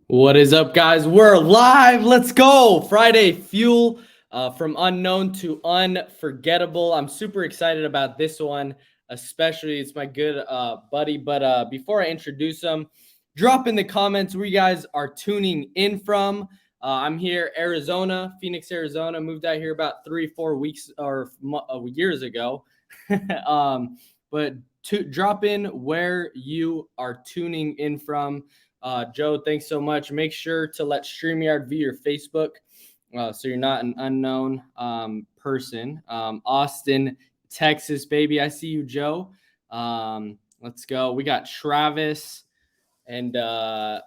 What is up, guys? We're live. Let's go. Friday Fuel, from unknown to unforgettable. I'm super excited about this one, especially it's my good buddy. But before I introduce him, drop in the comments where you guys are tuning in from. I'm here, Arizona, Phoenix, Arizona. Moved out here about 3-4 weeks or years ago. But to drop in where you are tuning in from. Joe, thanks so much. Make sure to let StreamYard view your Facebook, so you're not an unknown person. Austin, Texas, baby. I see you, Joe. Let's go. We got Travis and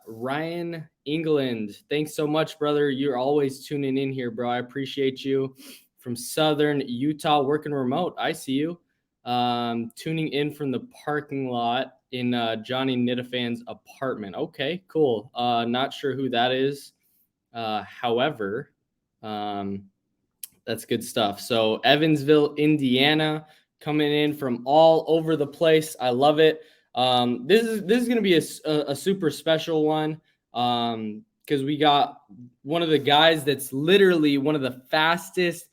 Ryan, England. Thanks so much, brother. You're always tuning in here, bro. I appreciate you. From Southern Utah, working remote. I see you. Tuning in from the parking lot in Johnny Nidafan's apartment. Okay, cool. Not sure who that is. However, that's good stuff. So Evansville, Indiana, coming in from all over the place. I love it. This is going to be a super special one because we got one of the guys that's literally one of the fastest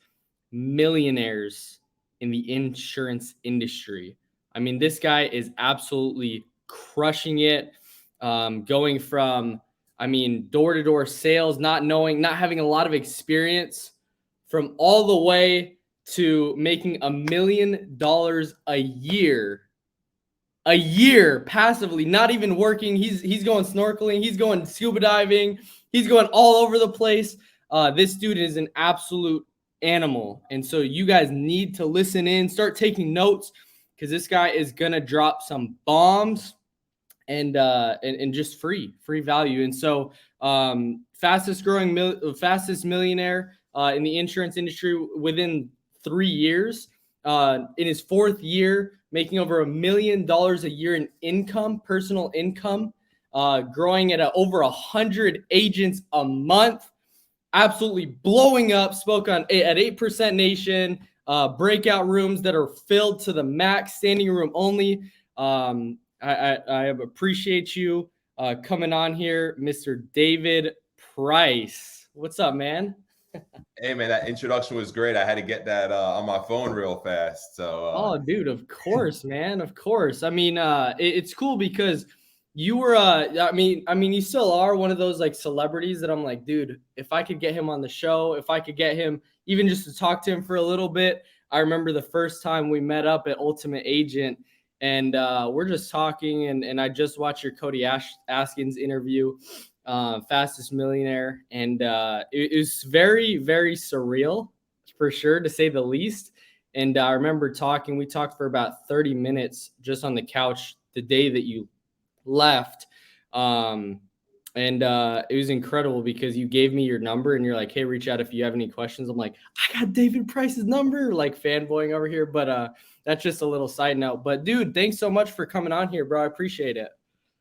millionaires in the insurance industry. I mean, this guy is absolutely crushing it. Going from, door-to-door sales, not having a lot of experience, from all the way to making $1 million a year passively, not even working. He's going snorkeling, he's going scuba diving, he's going all over the place. This dude is an absolute animal. And so you guys need to listen in, start taking notes, because this guy is gonna drop some bombs and just free value. And so fastest millionaire in the insurance industry within 3 years, in his 4th year, making over $1 million a year in income, personal income, growing at over 100 agents a month, absolutely blowing up. Spoke at 8% Nation, breakout rooms that are filled to the max, standing room only. I appreciate you coming on here, Mr. David Price. What's up, man? Hey, man, that introduction was great. I had to get that on my phone real fast. So, Oh, dude, of course, man, of course. I mean, it's cool because you were, you still are one of those like celebrities that I'm like, dude, if I could get him on the show, if I could get him even just to talk to him for a little bit. I remember the first time we met up at Ultimate Agent, and we're just talking, and I just watched your Cody Askins interview, Fastest Millionaire, and it was very, very surreal, for sure, to say the least. And I remember we talked for about 30 minutes just on the couch the day that you left. And it was incredible because you gave me your number and you're like, hey, reach out if you have any questions. I'm like, I got David Price's number, like fanboying over here. But that's just a little side note. But dude, thanks so much for coming on here, bro. I appreciate it.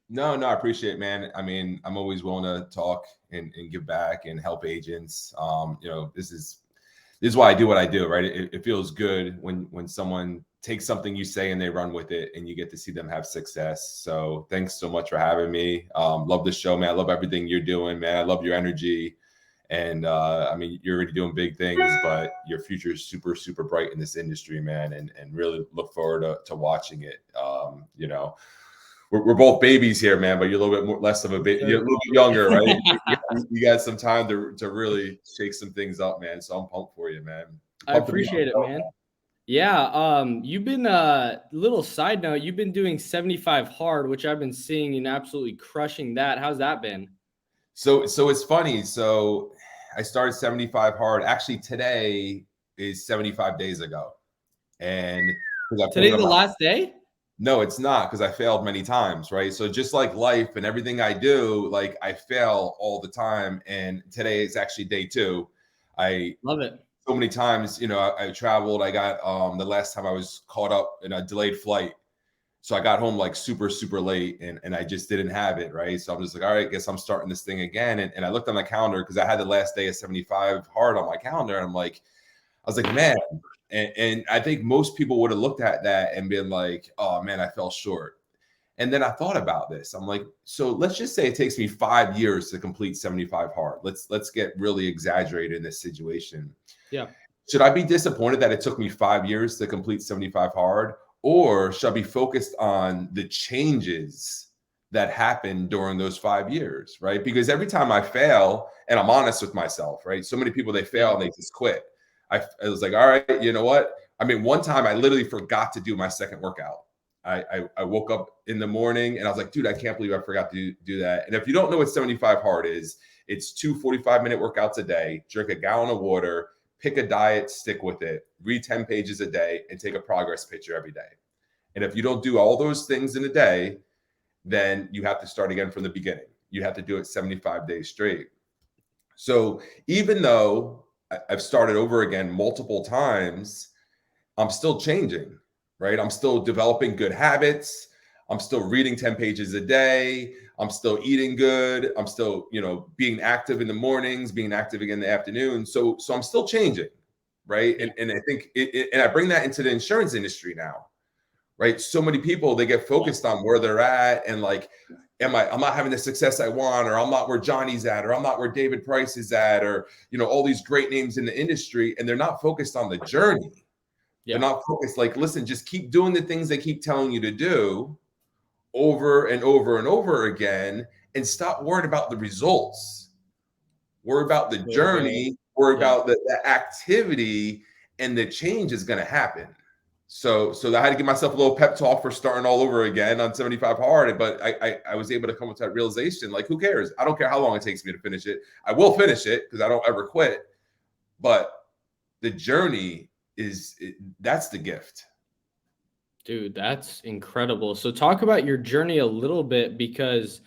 No, I appreciate it, man. I mean, I'm always willing to talk and give back and help agents. This is why I do what I do, right? It feels good when someone takes something you say and they run with it, and you get to see them have success. So thanks so much for having me. Love the show, man. I love everything you're doing, man. I love your energy. And you're already doing big things, but your future is super, super bright in this industry, man. And really look forward to watching it. We're both babies here, man, but you're a little bit less of a baby. You're a little bit younger, right? you got some time to really shake some things up, man. So I'm pumped for you, man. I appreciate it, man. Yeah. You've been little side note, you've been doing 75 hard, which I've been seeing and absolutely crushing that. How's that been? So it's funny. So I started 75 hard. Actually, today is 75 days ago. And today's the last day? No, it's not, because I failed many times, right? So just like life and everything I do, like I fail all the time. And today is actually day 2. I love it. So many times, I traveled. I got the last time I was caught up in a delayed flight. So I got home like super, super late, and I just didn't have it, right? So I'm just like, all right, I guess I'm starting this thing again. And I looked on the calendar because I had the last day of 75 hard on my calendar. And I was like, man. And I think most people would have looked at that and been like, oh, man, I fell short. And then I thought about this. I'm like, so let's just say it takes me 5 years to complete 75 hard. Let's get really exaggerated in this situation. Yeah. Should I be disappointed that it took me 5 years to complete 75 hard? Or should I be focused on the changes that happened during those 5 years, right? Because every time I fail, and I'm honest with myself, right? So many people, they fail and they just quit. I was like, all right, you know what? I mean, one time I literally forgot to do my second workout. I woke up in the morning and I was like, dude, I can't believe I forgot to do that. And if you don't know what 75 hard is, it's 2 45-minute workouts a day, drink a gallon of water, pick a diet, stick with it, read 10 pages a day, and take a progress picture every day. And if you don't do all those things in a day, then you have to start again from the beginning. You have to do it 75 days straight. So even though I've started over again multiple times, I'm still changing, right? I'm still developing good habits. I'm still reading 10 pages a day. I'm still eating good. I'm still, being active in the mornings, being active again in the afternoon. So I'm still changing, right? And I think and I bring that into the insurance industry now, right? So many people, they get focused on where they're at and like, I'm not having the success I want, or I'm not where Johnny's at, or I'm not where David Price is at, or, all these great names in the industry, and they're not focused on the journey. Yeah. They're not focused, like, listen, just keep doing the things they keep telling you to do over and over and over again, and stop worrying about the results. Worry about the journey, worry about the activity, and the change is going to happen. So I had to give myself a little pep talk for starting all over again on 75 hard, but I was able to come to that realization, like, who cares? I don't care how long it takes me to finish it. I will finish it because I don't ever quit. But the journey that's the gift. Dude, that's incredible. So talk about your journey a little bit, because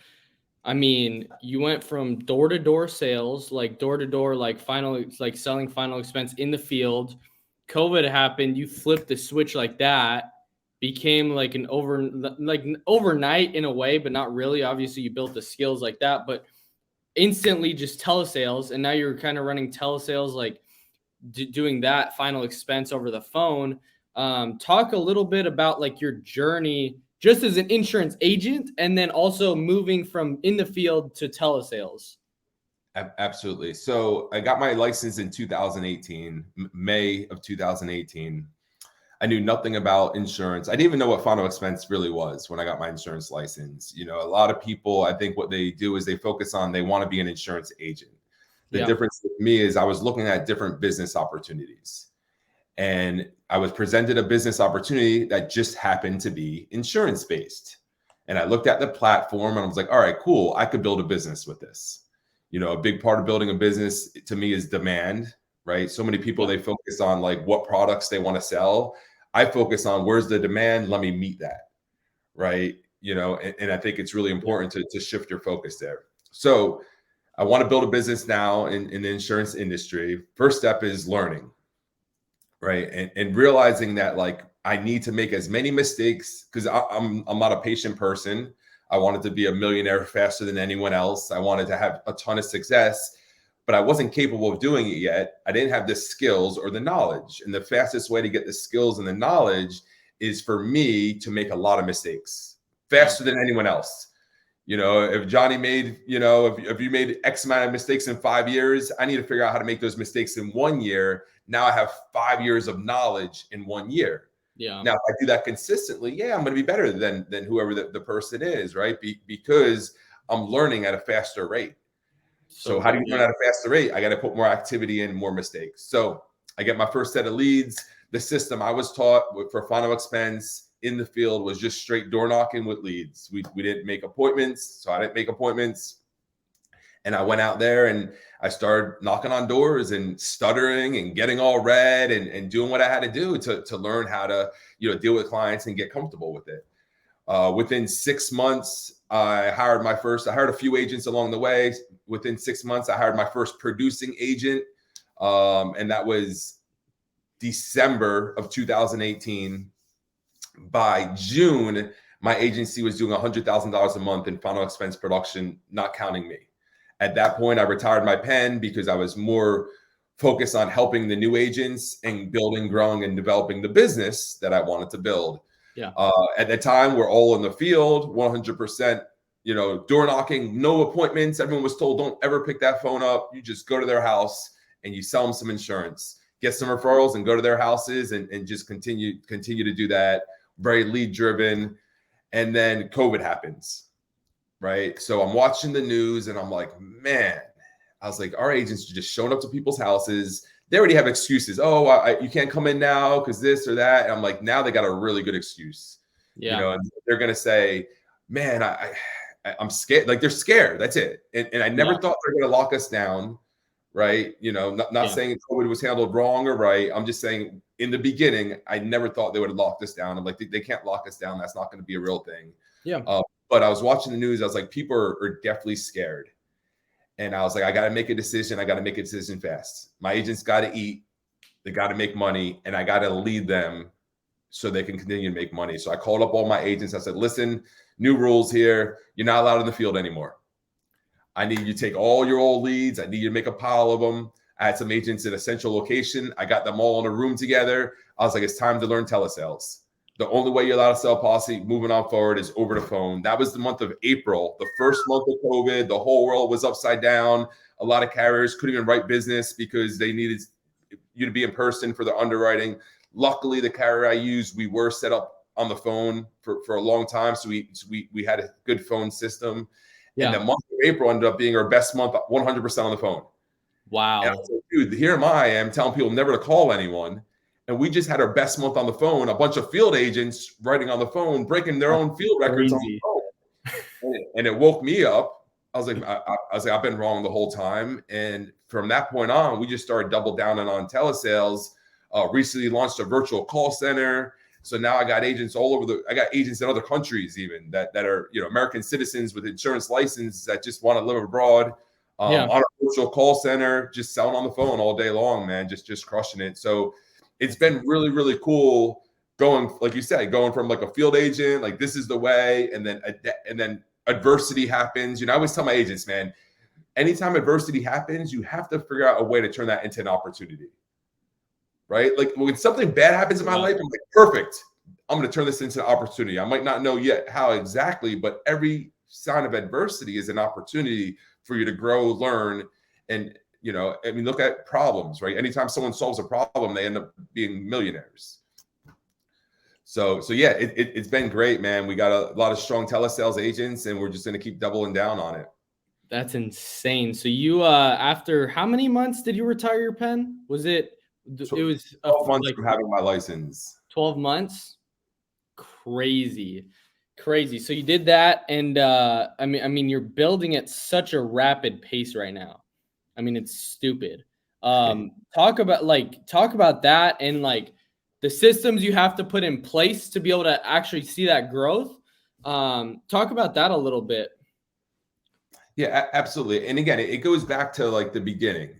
I mean, you went from door-to-door sales, like door-to-door, like selling final expense in the field. COVID happened, you flipped the switch like that, became like overnight in a way, but not really. Obviously, you built the skills like that, but instantly just telesales, and now you're kind of running telesales, like doing that final expense over the phone. Talk a little bit about like your journey just as an insurance agent, and then also moving from in the field to telesales. Absolutely. So I got my license in 2018, May of 2018. I knew nothing about insurance. I didn't even know what final expense really was when I got my insurance license. A lot of people, I think what they do is they focus on, they want to be an insurance agent. The difference with me is I was looking at different business opportunities, and I was presented a business opportunity that just happened to be insurance based. And I looked at the platform and I was like, all right, cool. I could build a business with this. A big part of building a business to me is demand, right? So many people, they focus on like what products they want to sell. I focus on where's the demand. Let me meet that. Right. And I think it's really important to shift your focus there. So I want to build a business now in the insurance industry. First step is learning, right? And realizing that like I need to make as many mistakes, because I'm not a patient person. I wanted to be a millionaire faster than anyone else. I wanted to have a ton of success, but I wasn't capable of doing it yet. I didn't have the skills or the knowledge. And the fastest way to get the skills and the knowledge is for me to make a lot of mistakes faster than anyone else. If Johnny made, if you made X amount of mistakes in 5 years, I need to figure out how to make those mistakes in 1 year. Now I have 5 years of knowledge in 1 year. Yeah. Now, if I do that consistently, I'm going to be better than whoever the person is, right? Because I'm learning at a faster rate. So how do you learn at a faster rate? I got to put more activity in, more mistakes. So I get my first set of leads. The system I was taught for final expense in the field was just straight door knocking with leads. We didn't make appointments. So I didn't make appointments. And I went out there and I started knocking on doors and stuttering and getting all red and doing what I had to do to learn how to, deal with clients and get comfortable with it. Within 6 months, I hired a few agents along the way. Within 6 months, I hired my first producing agent. And that was December of 2018. By June, my agency was doing $100,000 a month in final expense production, not counting me. At that point, I retired my pen because I was more focused on helping the new agents and building, growing, and developing the business that I wanted to build. Yeah. At the time, we're all in the field, 100%, door knocking, no appointments. Everyone was told, don't ever pick that phone up. You just go to their house and you sell them some insurance, get some referrals and go to their houses and just continue to do that. Very lead driven. And then COVID happens, right? So I'm watching the news and I'm like, man, I was like, our agents are just showing up to people's houses. They already have excuses. Oh, you can't come in now because this or that. And I'm like, now they got a really good excuse, Yeah. and they're going to say, man, I'm scared. Like they're scared. That's it. And I never Yeah. thought they were going to lock us down. Right. Not saying COVID was handled wrong or right. I'm just saying in the beginning, I never thought they would have locked us down. I'm like, they can't lock us down. That's not going to be a real thing. Yeah. But I was watching the news. I was like, people are definitely scared. And I was like, I got to make a decision. I got to make a decision fast. My agents got to eat. They got to make money. And I got to lead them so they can continue to make money. So I called up all my agents. I said, listen, new rules here. You're not allowed in the field anymore. I need you to take all your old leads. I need you to make a pile of them. I had some agents in a central location. I got them all in a room together. I was like, it's time to learn telesales. The only way you're allowed to sell policy moving on forward is over the phone. That was the month of April, the first month of COVID. The whole world was upside down. A lot of carriers couldn't even write business because they needed you to be in person for the underwriting. Luckily, the carrier I used, we were set up on the phone for a long time. So we had a good phone system. Yeah. And the month of April ended up being our best month, 100% on the phone. Wow. And I was like, dude, here I am telling people never to call anyone. And we just had our best month on the phone. A bunch of field agents writing on the phone, breaking their own field records on the phone. And it woke me up. I was like, I've been wrong the whole time. And from that point on, we just started double downing on telesales. Recently launched a virtual call center. So now I got agents all over I got agents in other countries even that are, American citizens with insurance license that just want to live abroad on a virtual call center, just selling on the phone all day long, man, just crushing it. So it's been really, really cool going, like you said, going from like a field agent, like this is the way. And then adversity happens. I always tell my agents, man, anytime adversity happens, you have to figure out a way to turn that into an opportunity. Right? Like when something bad happens in my life, I'm like, perfect. I'm going to turn this into an opportunity. I might not know yet how exactly, but every sign of adversity is an opportunity for you to grow, learn. And, look at problems, right? Anytime someone solves a problem, they end up being millionaires. So yeah, it's been great, man. We got a lot of strong telesales agents and we're just going to keep doubling down on it. That's insane. So you, after how many months did you retire your pen? Was it? It was 12 months from having my license. 12 months. Crazy. So you did that, and I mean, you're building at such a rapid pace right now. I mean, it's stupid. Talk about that and like the systems you have to put in place to be able to actually see that growth. Talk about that a little bit. Yeah, absolutely. And again, it goes back to like the beginning.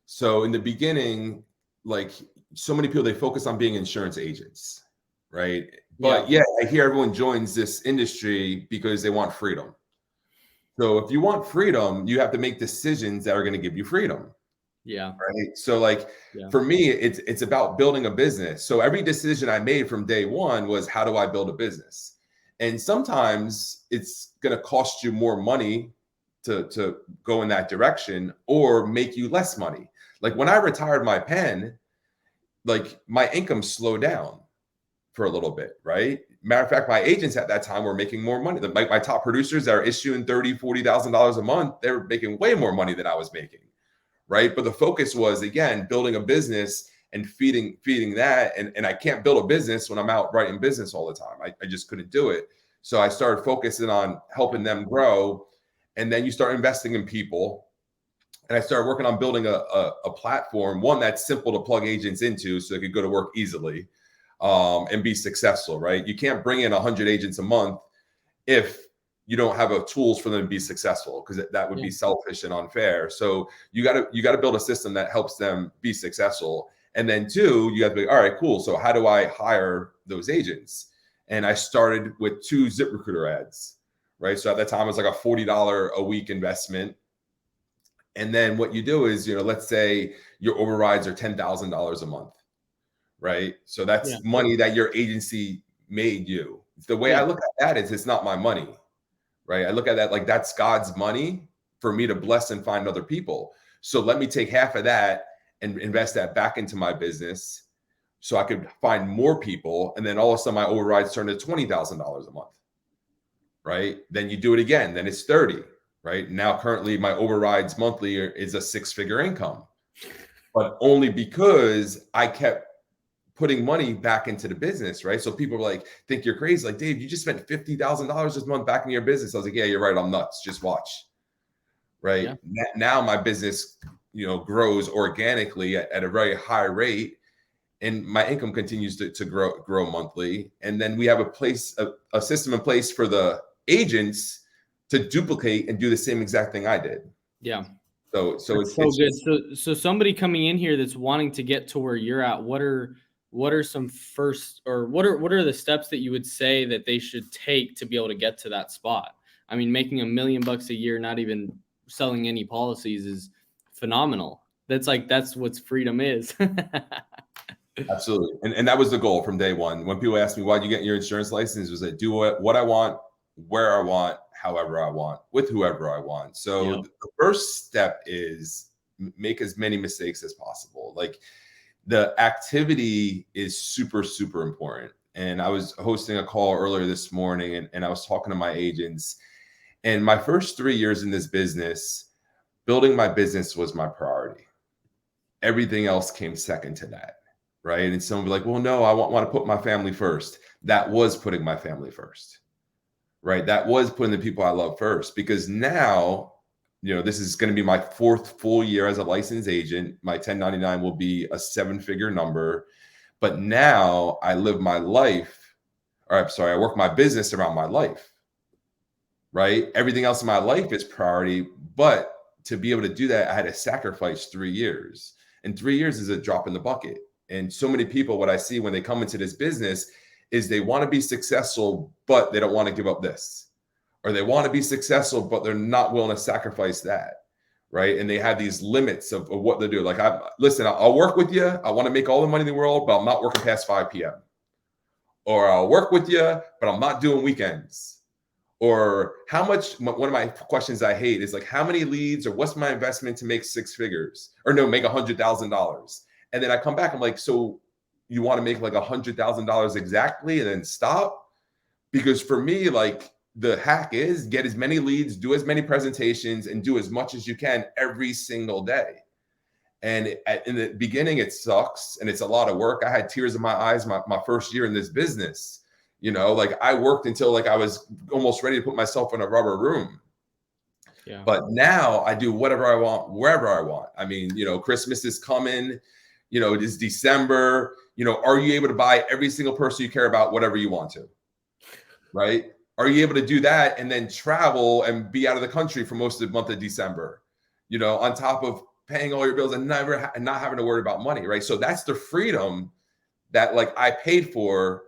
So in the beginning, like so many people, they focus on being insurance agents, right? But yeah, I hear everyone joins this industry because they want freedom. So if you want freedom, you have to make decisions that are going to give you freedom. Yeah. Right. So like for me, it's about building a business. So every decision I made from day one was, how do I build a business? And sometimes it's going to cost you more money to go in that direction or make you less money. Like when I retired my pen, like my income slowed down for a little bit, right? Matter of fact, my agents at that time were making more money. Like my top producers that are issuing $30,000, $40,000 a month, they were making way more money than I was making, right? But the focus was, again, building a business and feeding that. And I can't build a business when I'm out writing business all the time. I just couldn't do it. So I started focusing on helping them grow. And then you start investing in people. And I started working on building a platform, one that's simple to plug agents into so they could go to work easily and be successful, right? You can't bring in 100 agents a month if you don't have tools for them to be successful, because that would be selfish and unfair. So you got to build a system that helps them be successful. And then two, you have to be, all right, cool. So how do I hire those agents? And I started with 2 ZipRecruiter ads, right? So at that time, it was like a $40 a week investment. And then what you do is, let's say your overrides are $10,000 a month, right? So that's money that your agency made you. The way Yeah. I look at that is it's not my money, right? I look at that like that's God's money for me to bless and find other people. So let me take half of that and invest that back into my business so I could find more people. And then all of a sudden my overrides turn to $20,000 a month, right? Then you do it again, then it's 30, right? Now currently my overrides monthly is a 6-figure income, but only because I kept putting money back into the business, right? So people were like, think you're crazy. Like, Dave, you just spent $50,000 this month back in your business. I was like, yeah, you're right. I'm nuts. Just watch, right? Yeah. Now my business, grows organically at a very high rate, and my income continues to grow monthly. And then we have a system in place for the agents to duplicate and do the same exact thing I did. Yeah. So That's it's so good. just, So somebody coming in here that's wanting to get to where you're at, what are some first, or what are the steps that you would say that they should take to be able to get to that spot? I mean, making $1 million a year, not even selling any policies, is phenomenal. That's what freedom is. absolutely. And that was the goal from day one. When people ask me, why'd you get your insurance license? Was I do what I want, where I want, however I want, with whoever I want. So Yep. the first step is make as many mistakes as possible. Like, the activity is super, super important. And I was hosting a call earlier this morning, and I was talking to my agents. And my first 3 years in this business, building my business was my priority. Everything else came second to that, right? And someone would be like, well, no, I want to put my family first. That was putting my family first, right? That was putting the people I love first, because now, this is going to be my 4th full year as a licensed agent. My 1099 will be a 7-figure number, but now I live my life, or I'm sorry, I work my business around my life, right? Everything else in my life is priority, but to be able to do that, I had to sacrifice 3 years, and 3 years is a drop in the bucket. And so many people, what I see when they come into this business is they want to be successful, but they don't want to give up this. Or they want to be successful, but they're not willing to sacrifice that, right? And they have these limits of what they do. Like, I'll work with you. I want to make all the money in the world, but I'm not working past 5 p.m. Or I'll work with you, but I'm not doing weekends. Or how much, one of my questions I hate is like, how many leads, or what's my investment to make 6 figures? Or no, make $100,000. And then I come back, I'm like, so you want to make like $100,000 exactly and then stop? Because for me, like, the hack is get as many leads, do as many presentations, and do as much as you can every single day. And in the beginning, it sucks and it's a lot of work. I had tears in my eyes my first year in this business. Like, I worked until like I was almost ready to put myself in a rubber room. Yeah. But now I do whatever I want, wherever I want. I mean, Christmas is coming, it is December. Are you able to buy every single person you care about whatever you want to? Right? Are you able to do that and then travel and be out of the country for most of the month of December, on top of paying all your bills and not having to worry about money, right? So that's the freedom that, like, I paid for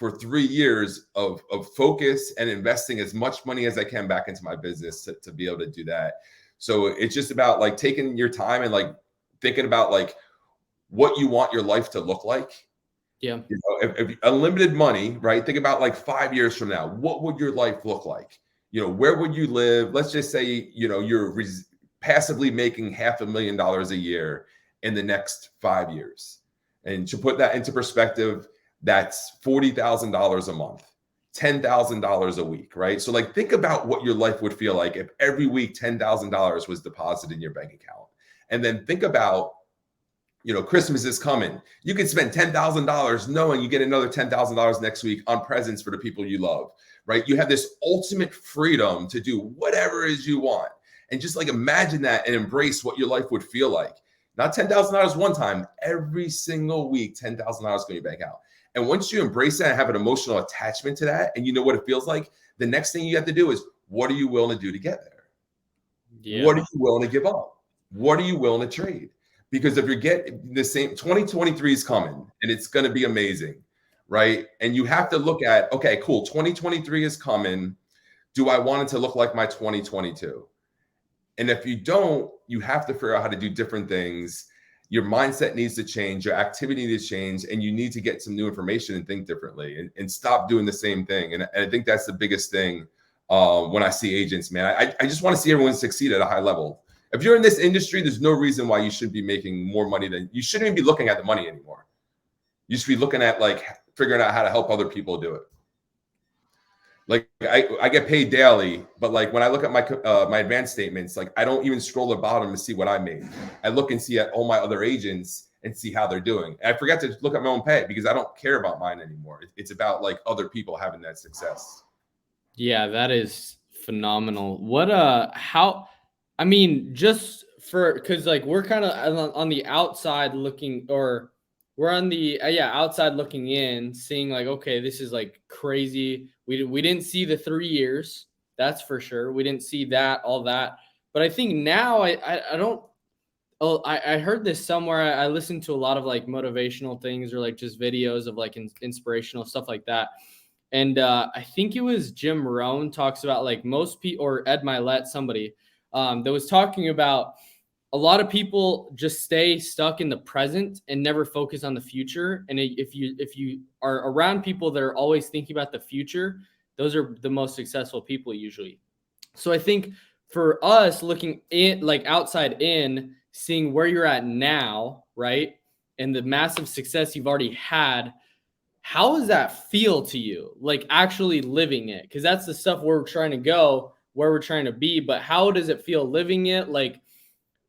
3 years of focus and investing as much money as I can back into my business to be able to do that. So it's just about like taking your time and like thinking about like what you want your life to look like. Yeah. If unlimited money, right? Think about like 5 years from now, what would your life look like? Where would you live? Let's just say, you're passively making $500,000 a year in the next 5 years. And to put that into perspective, that's $40,000 a month, $10,000 a week, right? So like, think about what your life would feel like if every week $10,000 was deposited in your bank account. And then think about, Christmas is coming. You could spend $10,000 knowing you get another $10,000 next week on presents for the people you love, right? You have this ultimate freedom to do whatever it is you want. And just like imagine that and embrace what your life would feel like. Not $10,000 one time, every single week, $10,000 going to your bank account. And once you embrace that and have an emotional attachment to that, and you know what it feels like, the next thing you have to do is, what are you willing to do to get there? Yeah. What are you willing to give up? What are you willing to trade? Because if you're getting the same, 2023 is coming and it's going to be amazing, right? And you have to look at, okay, cool, 2023 is coming. Do I want it to look like my 2022? And if you don't, you have to figure out how to do different things. your mindset needs to change, your activity needs to change, and you need to get some new information and think differently and stop doing the same thing. And I think that's the biggest thing when I see agents, man. I just want to see everyone succeed at a high level. If you're in this industry, there's no reason why you should be making more money than you shouldn't even be looking at the money anymore. You should be looking at like figuring out how to help other people do it. Like I get paid daily, but like when I look at my advanced statements, like I don't even scroll the bottom to see what I made. I look and see at all my other agents and see how they're doing. And I forget to look at my own pay because I don't care about mine anymore. It's about like other people having that success. Yeah, that is phenomenal. What how I mean, just for because like we're kind of on the outside looking, or we're on the outside looking in, seeing like, okay, this is like crazy. We didn't see the 3 years, that's for sure. We didn't see that, all that. But I think now I don't. Oh, I heard this somewhere. I listened to a lot of like motivational things or like just videos of like inspirational stuff like that. And I think it was Jim Rohn talks about like most people, or Ed Milet, somebody that was talking about a lot of people just stay stuck in the present and never focus on the future. And if you are around people that are always thinking about the future, those are the most successful people usually. So I think for us looking in, like outside in, seeing where you're at now, right? And the massive success you've already had, how does that feel to you? Like actually living it? Because that's the stuff where we're trying to go, where we're trying to be. But how does it feel living it? Like,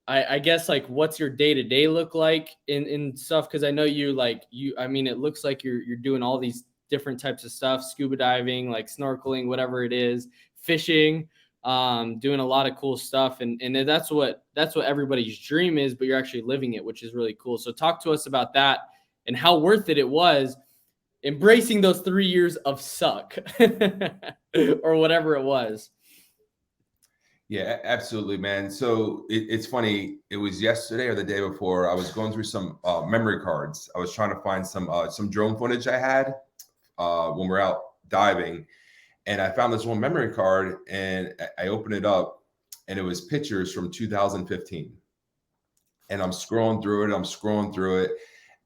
I guess like what's your day-to-day look like in stuff? Because I know I mean, it looks like you're doing all these different types of stuff, scuba diving, like snorkeling, whatever it is, fishing, doing a lot of cool stuff. And that's what everybody's dream is, but you're actually living it, which is really cool. So talk to us about that and how worth it was embracing those 3 years of suck or whatever it was. Yeah, absolutely, man. So it's funny. It was yesterday or the day before. I was going through some memory cards. I was trying to find some drone footage I had when we're out diving, and I found this one memory card, and I opened it up, and it was pictures from 2015. And I'm scrolling through it,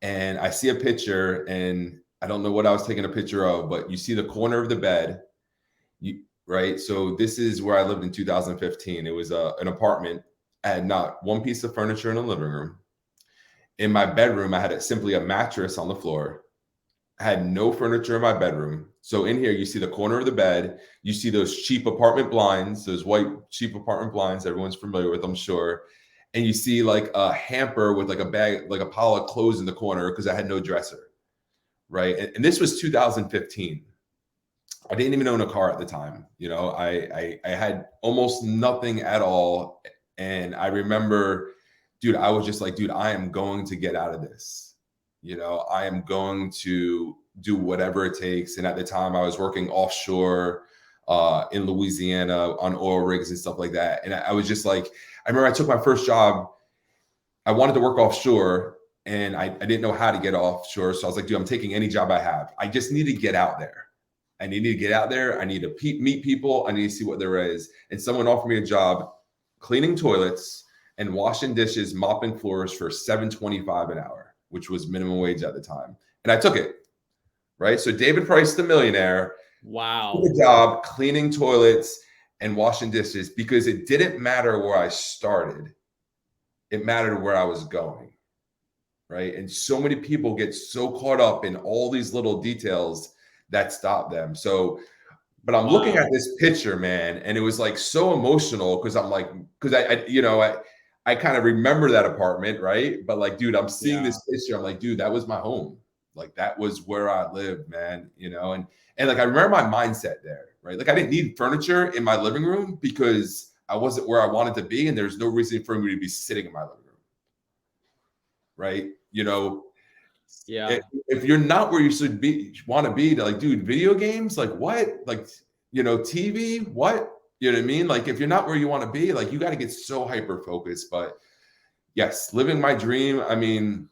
and I see a picture, and I don't know what I was taking a picture of, but you see the corner of the bed. Right. So this is where I lived in 2015. It was an apartment. I had not one piece of furniture in the living room. In my bedroom, I had simply a mattress on the floor. I had no furniture in my bedroom. So in here, you see the corner of the bed. You see those cheap apartment blinds, those white cheap apartment blinds everyone's familiar with, I'm sure. And you see like a hamper with like a bag, like a pile of clothes in the corner because I had no dresser. Right. And this was 2015. I didn't even own a car at the time. You know, I had almost nothing at all. And I remember, dude, I was just like, dude, I am going to get out of this. You know, I am going to do whatever it takes. And at the time I was working offshore in Louisiana on oil rigs and stuff like that. And I was just like, I remember I took my first job. I wanted to work offshore and I didn't know how to get offshore. So I was like, dude, I'm taking any job I have. I just need to get out there. I need to get out there. I need to meet people. I need to see what there is. And someone offered me a job cleaning toilets and washing dishes, mopping floors for $7.25 an hour, which was minimum wage at the time. And I took it, right? So David Price, the millionaire, wow, took a job cleaning toilets and washing dishes because it didn't matter where I started. It mattered where I was going, right? And so many people get so caught up in all these little details that stopped them. So, but I'm looking at this picture, man, and it was like so emotional because I'm like, because I kind of remember that apartment, right? But like, dude, I'm seeing this picture. I'm like, dude, that was my home. Like that was where I lived, man. You know, and like I remember my mindset there, right? Like I didn't need furniture in my living room because I wasn't where I wanted to be, and there's no reason for me to be sitting in my living room, right? You know. Yeah. If you're not where you should be, want to be, like, dude, video games, like what? Like, you know, TV, what? You know what I mean? Like, if you're not where you want to be, like, you got to get so hyper focused. But yes, living my dream. I mean,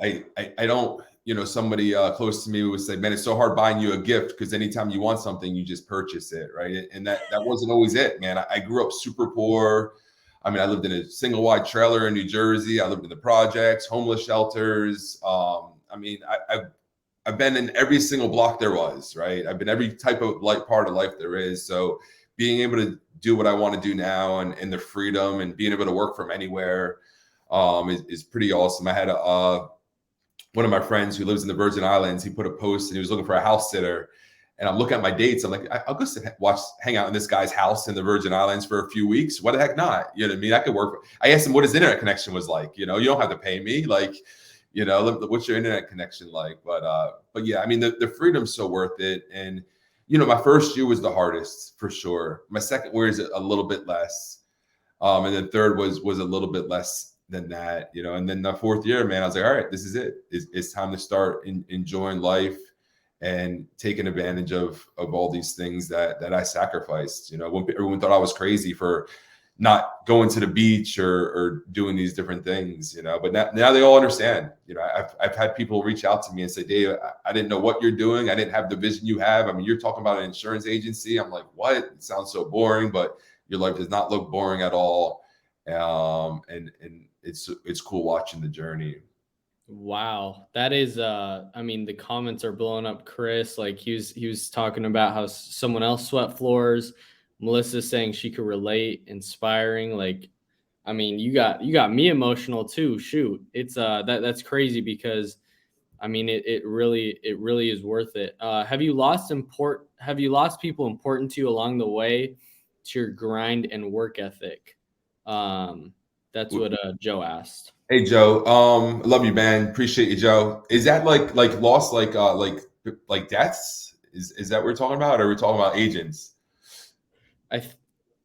I don't, you know, somebody close to me would say, man, it's so hard buying you a gift because anytime you want something, you just purchase it, right? And that wasn't always it, man. I grew up super poor. I mean, I lived in a single wide trailer in New Jersey. I lived in the projects, homeless shelters. I mean, I've been in every single block there was, right? I've been every type of like part of life there is. So being able to do what I want to do now and the freedom and being able to work from anywhere is pretty awesome. I had one of my friends who lives in the Virgin Islands. He put a post and he was looking for a house sitter. And I'm looking at my dates. I'm like, I'll go hang out in this guy's house in the Virgin Islands for a few weeks. What the heck not? You know what I mean? I could work. I asked him what his internet connection was like. You know, you don't have to pay me. Like, you know, what's your internet connection like? But yeah, I mean, the freedom's so worth it. And, you know, my first year was the hardest for sure. My second year is a little bit less. And then third was a little bit less than that, you know. And then the fourth year, man, I was like, all right, this is it. It's time to start enjoying life and taking advantage of all these things that I sacrificed. You know, when everyone thought I was crazy for not going to the beach or doing these different things, you know, but now they all understand. You know, I've had people reach out to me and say, Dave, I didn't know what you're doing. I didn't have the vision you have. I mean, you're talking about an insurance agency. I'm like, what? It sounds so boring, but your life does not look boring at all. And it's cool watching the journey. Wow. That is I mean, the comments are blowing up Chris. Like he was talking about how someone else swept floors. Melissa saying she could relate, inspiring. Like, I mean, you got me emotional too. Shoot. It's that's crazy because I mean it really is worth it. Have you lost people important to you along the way to your grind and work ethic? That's what Joe asked. Hey Joe, love you, man. Appreciate you, Joe. Is that like lost like deaths? Is that what we're talking about, or are we talking about agents?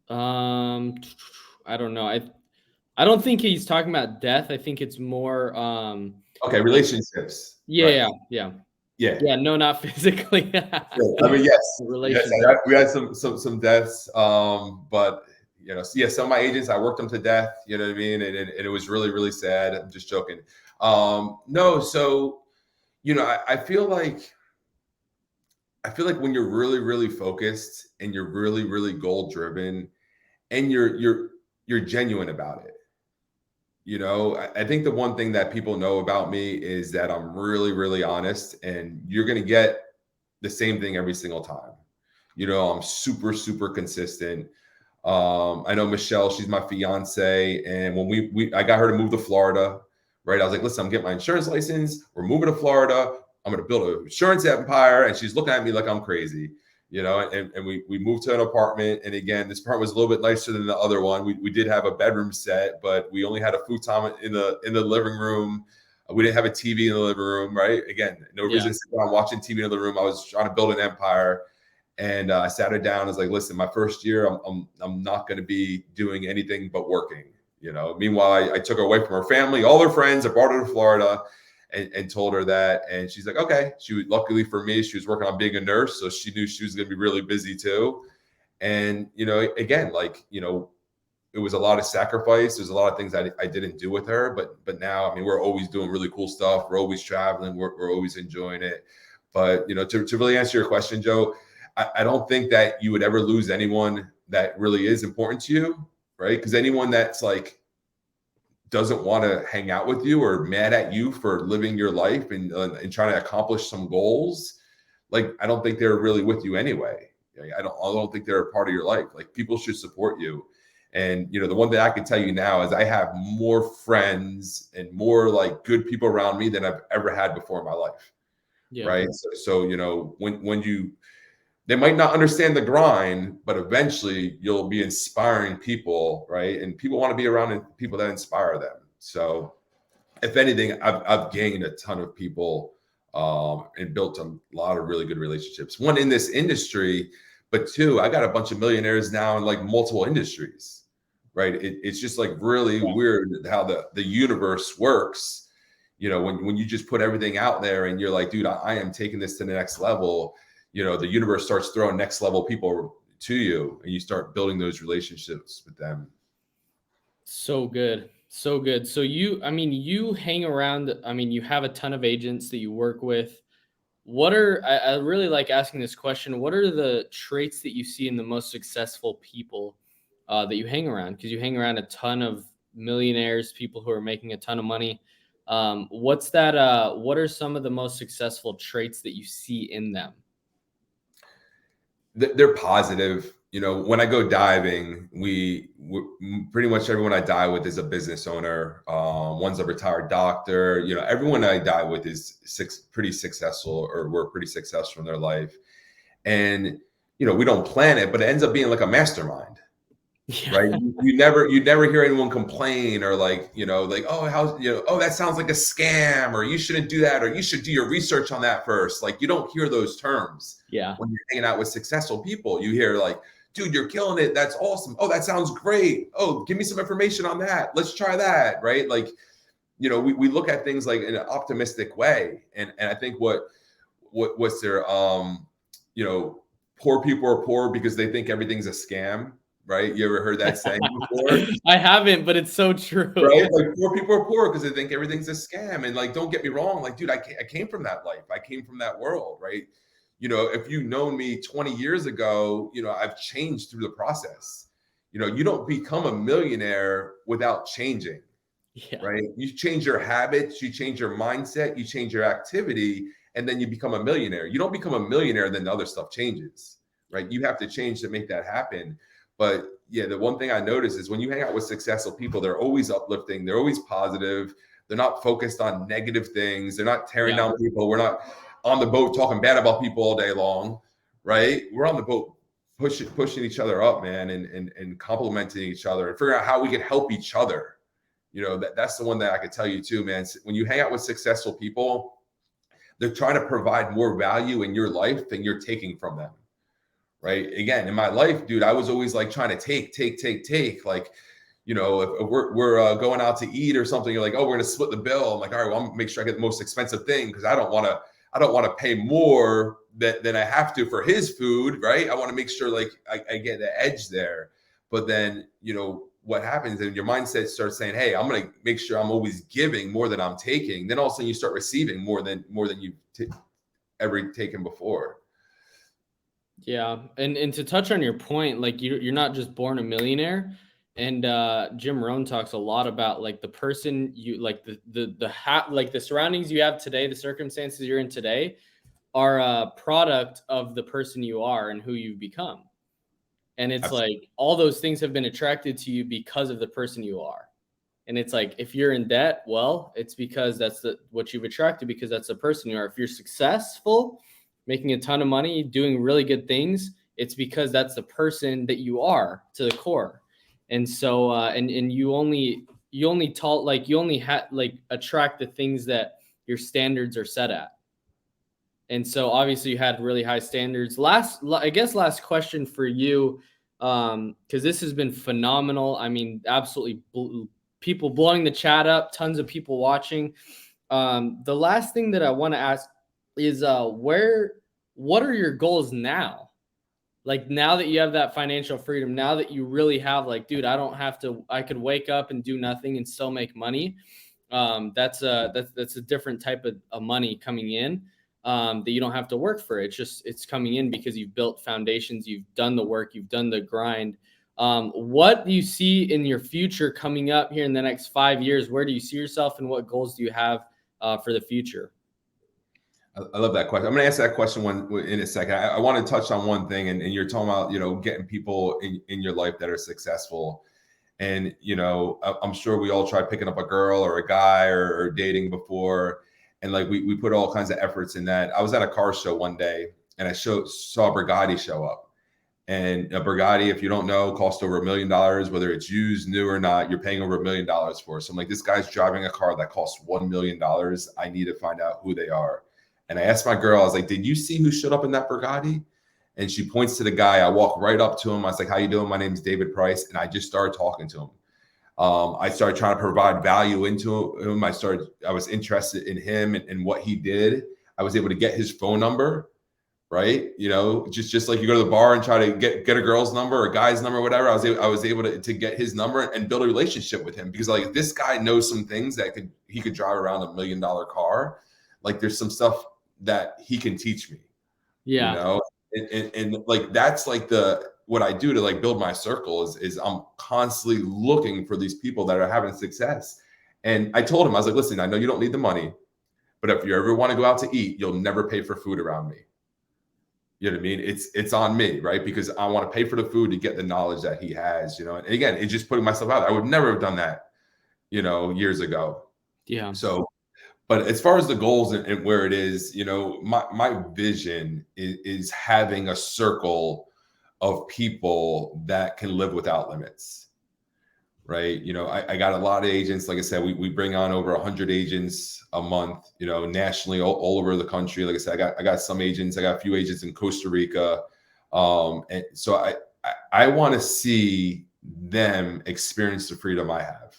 Um, I don't know. I don't think he's talking about death. I think it's more Okay, relationships. Right. yeah. Yeah. Yeah, no, not physically. I mean, yes, Relationship. we had some deaths. But you know, yeah, some of my agents, I worked them to death. You know what I mean? And it was really, really sad. I'm just joking. No, so you know, I feel like when you're really, really focused and you're really, really goal driven and you're genuine about it. You know, I think the one thing that people know about me is that I'm really, really honest, and you're going to get the same thing every single time. You know, I'm super, super consistent. I know Michelle, she's my fiance. And when I got her to move to Florida, right? I was like, listen, I'm getting my insurance license. We're moving to Florida. I'm going to build an insurance empire. And she's looking at me like I'm crazy, you know, and we moved to an apartment. And again, this apartment was a little bit nicer than the other one. We did have a bedroom set, but we only had a futon in the living room. We didn't have a TV in the living room, right? Again, no reason to sit down watching TV in the room. I was trying to build an empire. And I sat her down. I was like, listen, my first year, I'm not going to be doing anything but working. You know, meanwhile, I took her away from her family, all her friends. I brought her to Florida and told her that. And she's like, okay. Luckily for me, she was working on being a nurse. So she knew she was going to be really busy too. And, you know, again, like, you know, it was a lot of sacrifice. There's a lot of things I didn't do with her, but now, I mean, we're always doing really cool stuff. We're always traveling. We're always enjoying it. But, you know, to really answer your question, Joe, I don't think that you would ever lose anyone that really is important to you, right? Because anyone that's like doesn't want to hang out with you or mad at you for living your life and trying to accomplish some goals, like I don't think they're really with you anyway. I don't think they're a part of your life. Like people should support you. And you know, the one thing I can tell you now is I have more friends and more like good people around me than I've ever had before in my life. Yeah. Right. So you know, when you they might not understand the grind, but eventually you'll be inspiring people, right? And people want to be around people that inspire them. So, if anything, I've gained a ton of people and built a lot of really good relationships. One in this industry, but two, I got a bunch of millionaires now in like multiple industries, right? It's just like really weird how the universe works. You know, when you just put everything out there and you're like, dude, I am taking this to the next level. You know, the universe starts throwing next level people to you and you start building those relationships with them. So good. So good. So you hang around, you have a ton of agents that you work with. I really like asking this question. What are the traits that you see in the most successful people that you hang around, because you hang around a ton of millionaires, people who are making a ton of money. What's that? What are some of the most successful traits that you see in them? They're positive. You know, when I go diving, pretty much everyone I dive with is a business owner. One's a retired doctor. You know, everyone I dive with is pretty successful, or we're pretty successful in their life. And you know, we don't plan it, but it ends up being like a mastermind, Yeah. right? You never hear anyone complain, or like, you know, like, oh, how, you know, oh, that sounds like a scam, or you shouldn't do that, or you should do your research on that first. Like, you don't hear those terms Yeah. when you're hanging out with successful people. You hear like, dude, you're killing it, that's awesome, oh, that sounds great, oh, give me some information on that, let's try that, right? Like, you know, we look at things like in an optimistic way. And I think what's their you know, poor people are poor because they think everything's a scam, right? You ever heard that saying before? I haven't, but it's so true. Right? Like, poor people are poor because they think everything's a scam. And like, don't get me wrong, like, dude, I came from that life, I came from that world, right? You know, if you've known me 20 years ago, you know, I've changed through the process. You know, you don't become a millionaire without changing, Yeah. right? You change your habits, you change your mindset, you change your activity, and then you become a millionaire. You don't become a millionaire, then the other stuff changes, right? You have to change to make that happen. But yeah, the one thing I notice is when you hang out with successful people, they're always uplifting, they're always positive, they're not focused on negative things, they're not tearing Yeah. down people. We're not on the boat talking bad about people all day long, right? We're on the boat pushing each other up, man, and complimenting each other and figuring out how we can help each other. You know, that's the one that I could tell you too, man. When you hang out with successful people, they're trying to provide more value in your life than you're taking from them, right? Again, in my life, dude, I was always like trying to take. Like, you know, if we're going out to eat or something, you're like, oh, we're gonna split the bill. I'm like, all right, well, I'm gonna make sure I get the most expensive thing because I don't want to pay more than I have to for his food, right? I want to make sure like I get the edge there. But then, you know, what happens and your mindset starts saying, hey, I'm going to make sure I'm always giving more than I'm taking. Then all of a sudden you start receiving more than you've ever taken before. Yeah. And to touch on your point, like you're not just born a millionaire. And Jim Rohn talks a lot about like the person you like like the surroundings you have today, the circumstances you're in today are a product of the person you are and who you've become. And it's Absolutely. like all those things have been attracted to you because of the person you are. And it's like if you're in debt, well, it's because that's what you've attracted, because that's the person you are. If you're successful, making a ton of money, doing really good things, it's because that's the person that you are to the core. And so and you only attract the things that your standards are set at. And so obviously you had really high standards. Last question for you, because this has been phenomenal. I mean, absolutely people blowing the chat up, tons of people watching. The last thing that I want to ask is what are your goals now? Like now that you have that financial freedom, now that you really have like, dude, I could wake up and do nothing and still make money. That's a different type of money coming in, that you don't have to work for. It's coming in because you've built foundations, you've done the work, you've done the grind. What do you see in your future coming up here in the next 5 years? Where do you see yourself, and what goals do you have for the future? I love that question. I'm going to answer that question in a second. I want to touch on one thing, and you're talking about, you know, getting people in your life that are successful. And, you know, I'm sure we all tried picking up a girl or a guy or dating before. And like, we put all kinds of efforts in that. I was at a car show one day and I saw a Bugatti show up. And a Bugatti, if you don't know, costs over $1 million, whether it's used, new or not, you're paying over $1 million for. So I'm like, this guy's driving a car that costs $1 million. I need to find out who they are. And I asked my girl, I was like, did you see who showed up in that Bugatti? And she points to the guy. I walk right up to him. I was like, how you doing? My name's David Price. And I just started talking to him. I started trying to provide value into him. I was interested in him and what he did. I was able to get his phone number, right? You know, just like you go to the bar and try to get a girl's number or a guy's number, or whatever. I was able to get his number and build a relationship with him, because like this guy knows some things that he could drive around $1 million car. Like there's some stuff that he can teach me, you Yeah. know, and like that's like the what I do to like build my circle is I'm constantly looking for these people that are having success. And I told him, I was like, listen, I know you don't need the money, but if you ever want to go out to eat, you'll never pay for food around me. You know what I mean? It's on me, right? Because I want to pay for the food to get the knowledge that he has, you know. And again, it's just putting myself out there. I would never have done that, you know, years ago. Yeah. So, but as far as the goals and where it is, you know, my vision is having a circle of people that can live without limits. Right. You know, I got a lot of agents. Like I said, we bring on over 100 agents a month, you know, nationally, all over the country. Like I said, I got some agents. I got a few agents in Costa Rica. And so I want to see them experience the freedom I have.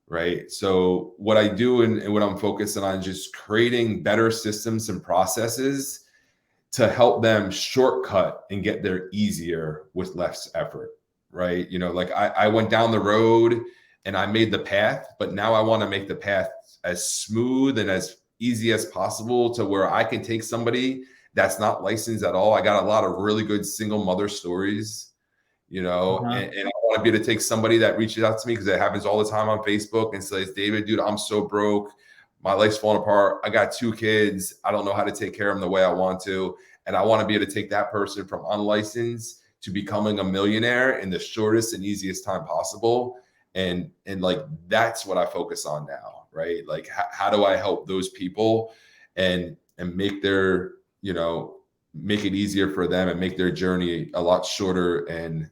Right. So what I do and what I'm focusing on is just creating better systems and processes to help them shortcut and get there easier with less effort. Right. You know, like I went down the road and I made the path, but now I want to make the path as smooth and as easy as possible to where I can take somebody that's not licensed at all. I got a lot of really good single mother stories, you know, and I want to be able to take somebody that reaches out to me because it happens all the time on Facebook and says, David, dude, I'm so broke. My life's falling apart. I got 2 kids. I don't know how to take care of them the way I want to. And I want to be able to take that person from unlicensed to becoming a millionaire in the shortest and easiest time possible. And like, that's what I focus on now, right? Like, how do I help those people and make their, you know, make it easier for them and make their journey a lot shorter and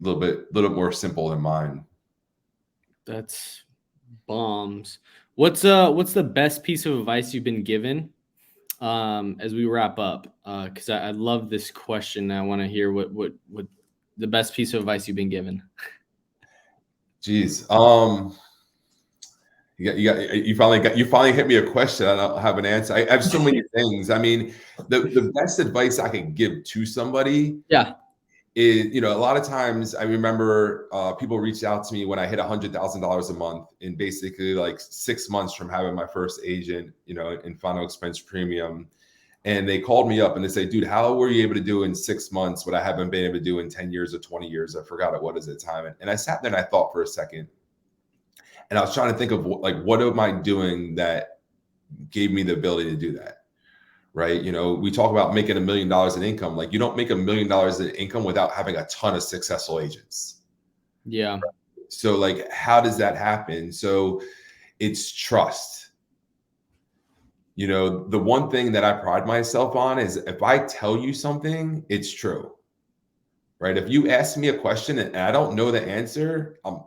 a little more simple than mine. That's bombs. What's the best piece of advice you've been given as we wrap up? Because I love this question. I want to hear what the best piece of advice you've been given. Geez. You finally hit me a question. I don't have an answer. I have so many things. I mean, the best advice I could give to somebody is, you know, a lot of times I remember people reached out to me when I hit $100,000 a month in basically like 6 months from having my first agent, you know, in final expense premium. And they called me up and they say, dude, how were you able to do in 6 months what I haven't been able to do in 10 years or 20 years? I forgot it. What is it time? And I sat there and I thought for a second. And I was trying to think of like, what am I doing that gave me the ability to do that? Right. You know, we talk about making $1 million in income. Like, you don't make $1 million in income without having a ton of successful agents. Yeah. Right? So like, how does that happen? So it's trust. You know, the one thing that I pride myself on is if I tell you something, it's true. Right. If you ask me a question and I don't know the answer, I'm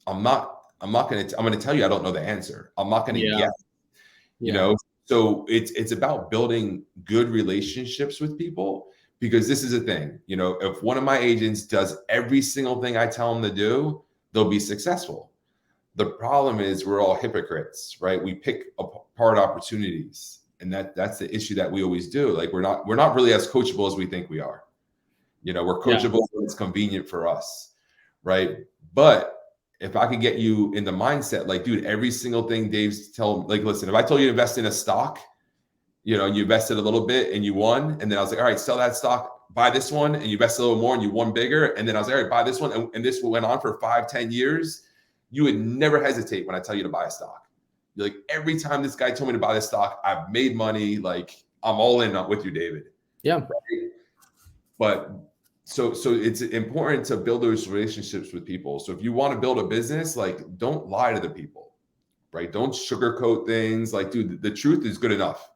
going to tell you I don't know the answer. I'm not going to guess. You know, so it's about building good relationships with people, because this is a thing. You know, if one of my agents does every single thing I tell them to do, they'll be successful. The problem is we're all hypocrites, right? We pick apart opportunities, and that's the issue that we always do. Like, we're not really as coachable as we think we are. You know, we're coachable when it's convenient for us, right? But if I could get you in the mindset, like, dude, every single thing Dave's telling, like, listen, if I told you to invest in a stock, you know, you invested a little bit and you won, and then I was like, all right, sell that stock, buy this one, and you invested a little more and you won bigger, and then I was like, all right, buy this one, and this went on for 5-10 years, you would never hesitate when I tell you to buy a stock. You're like, every time this guy told me to buy this stock, I've made money. Like, I'm all in with you, David. Yeah. Right? But so it's important to build those relationships with people. So if you want to build a business, like, don't lie to the people, right? Don't sugarcoat things. Like, dude, the truth is good enough,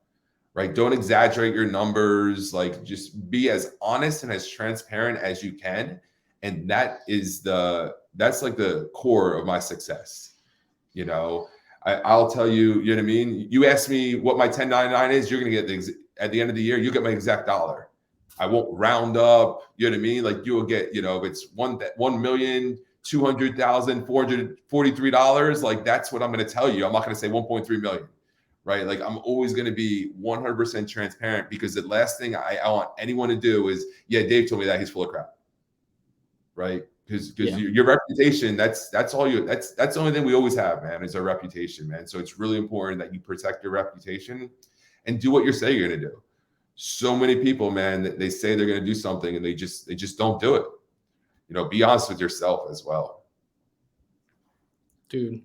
right? Don't exaggerate your numbers. Like, just be as honest and as transparent as you can. And that's like the core of my success. You know, I'll tell you, you know what I mean? You ask me what my 1099 is, you're going to get at the end of the year, you get my exact dollar. I won't round up, you know what I mean? Like, you will get, you know, if it's $1,200,443, like, that's what I'm going to tell you. I'm not going to say 1.3 million, right? Like, I'm always going to be 100% transparent, because the last thing I want anyone to do is, yeah, Dave told me that, he's full of crap, right? Because your reputation, that's the only thing we always have, man, is our reputation, man. So it's really important that you protect your reputation and do what you say you're going to do. so many people, man, that they say they're going to do something and they just don't do it. You know, be honest with yourself as well. Dude,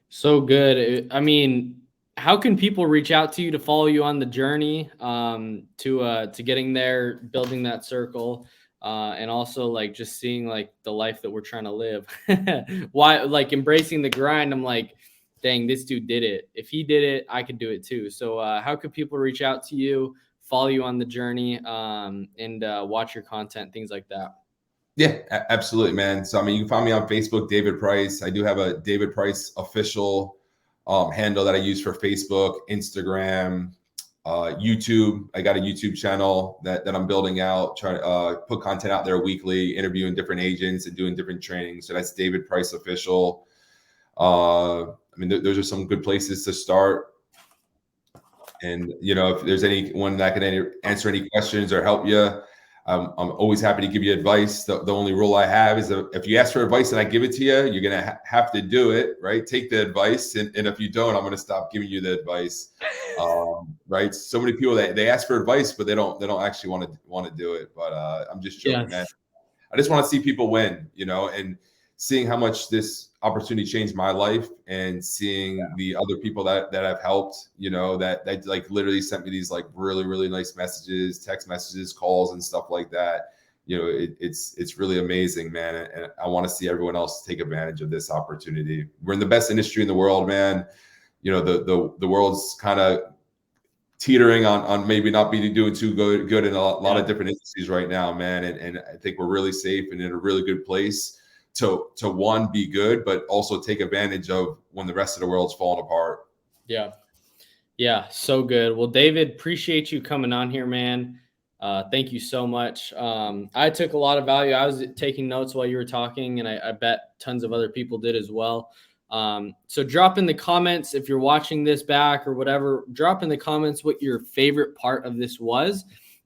so good. I mean, how can people reach out to you to follow you on the journey to getting there, building that circle, and also like just seeing like the life that we're trying to live? Why, like embracing the grind? I'm like, dang, this dude did it. If he did it, I could do it too. So how could people reach out to you, follow you on the journey, and watch your content, things like that? Yeah, absolutely, man. So, I mean, you can find me on Facebook, David Price. I do have a David Price official handle that I use for Facebook, Instagram, YouTube. I got a YouTube channel that I'm building out, trying to put content out there weekly, interviewing different agents and doing different trainings. So that's David Price official. I mean, those are some good places to start. And, you know, if there's anyone that can answer any questions or help you, I'm always happy to give you advice. The only rule I have is that if you ask for advice and I give it to you, you're going to have to do it, right? Take the advice. And if you don't, I'm going to stop giving you the advice. Right. So many people, they ask for advice, but they don't actually want to do it. But I'm just joking, man. I just want to see people win, you know, and seeing how much this opportunity changed my life and seeing the other people that I've helped, you know, that like literally sent me these like really, really nice messages, text messages, calls and stuff like that. You know, it's really amazing, man. And I want to see everyone else take advantage of this opportunity. We're in the best industry in the world, man. You know, the world's kind of teetering on maybe not being doing too good in a lot of different industries right now, man. And I think we're really safe and in a really good place to one, be good, but also take advantage of when the rest of the world's falling apart. Yeah, so good. Well, David, appreciate you coming on here, man. Thank you so much. I took a lot of value. I was taking notes while you were talking, and I bet tons of other people did as well. So drop in the comments if you're watching this back or whatever. Drop in the comments what your favorite part of this was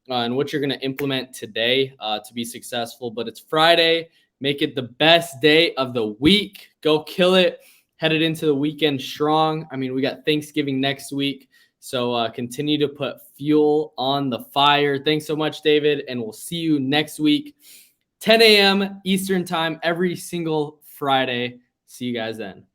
and what you're going to implement today to be successful. But it's Friday. Make it the best day of the week. Go kill it. Headed into the weekend strong. I mean, we got Thanksgiving next week. So continue to put fuel on the fire. Thanks so much, David. And we'll see you next week, 10 a.m. Eastern time, every single Friday. See you guys then.